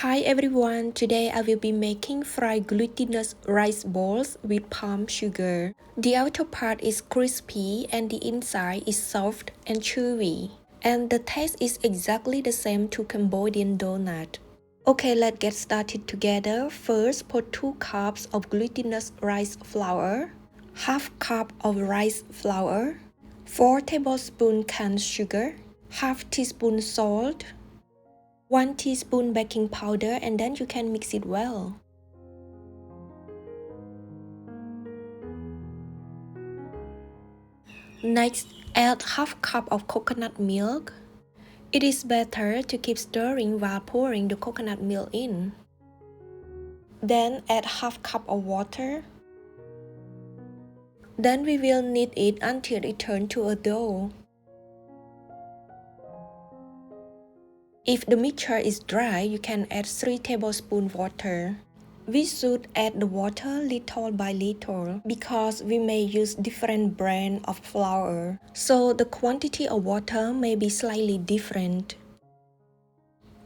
Hi everyone, today I will be making fried glutinous rice balls with palm sugar. The outer part is crispy and the inside is soft and chewy. And the taste is exactly the same to Cambodian donut. Okay, let's get started together. First, put 2 cups of glutinous rice flour, half cup of rice flour, 4 tablespoons canned sugar, half teaspoon salt, 1 teaspoon baking powder, and then you can mix it well. Next, add half cup of coconut milk. It is better to keep stirring while pouring the coconut milk in. Then add half cup of water. Then we will knead it until it turns to a dough. If the mixture is dry, you can add 3 tablespoons water. We should add the water little by little because we may use different brand of flour, so the quantity of water may be slightly different.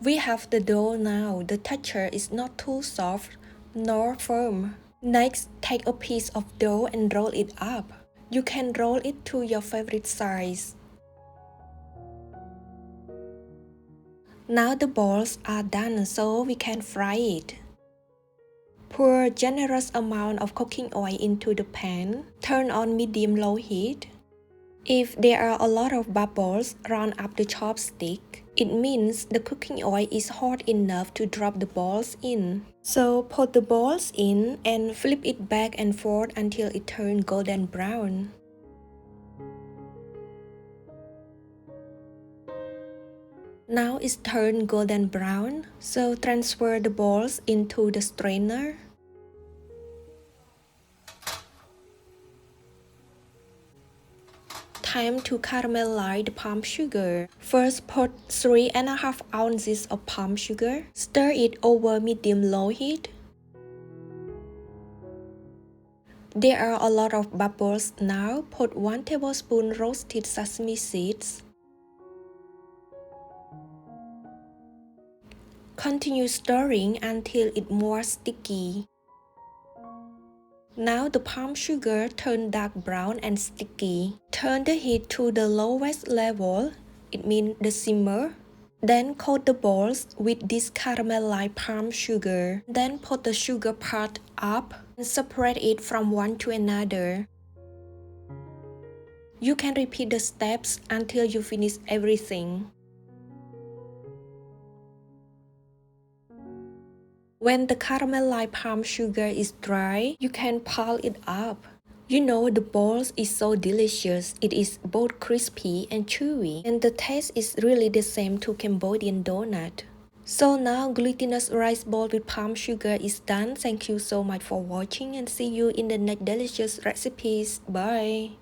We have the dough now. The texture is not too soft nor firm. Next, take a piece of dough and roll it up. You can roll it to your favorite size. Now the balls are done, so we can fry it. Pour a generous amount of cooking oil into the pan. Turn on medium-low heat. If there are a lot of bubbles run up the chopstick, it means the cooking oil is hot enough to drop the balls in. So put the balls in and flip it back and forth until it turns golden brown. Now it's turned golden brown, so transfer the balls into the strainer. Time to caramelize the palm sugar. First put 3.5 ounces of palm sugar. Stir it over medium-low heat. There are a lot of bubbles now. Put 1 tablespoon roasted sesame seeds. Continue stirring until it's more sticky. Now the palm sugar turned dark brown and sticky. Turn the heat to the lowest level, it means the simmer. Then coat the balls with this caramelized palm sugar. Then put the sugar part up and separate it from one to another. You can repeat the steps until you finish everything. When the caramelized palm sugar is dry, you can pile it up. You know the balls is so delicious. It is both crispy and chewy, and the taste is really the same to Cambodian donut. So now glutinous rice ball with palm sugar is done. Thank you so much for watching and see you in the next delicious recipes. Bye!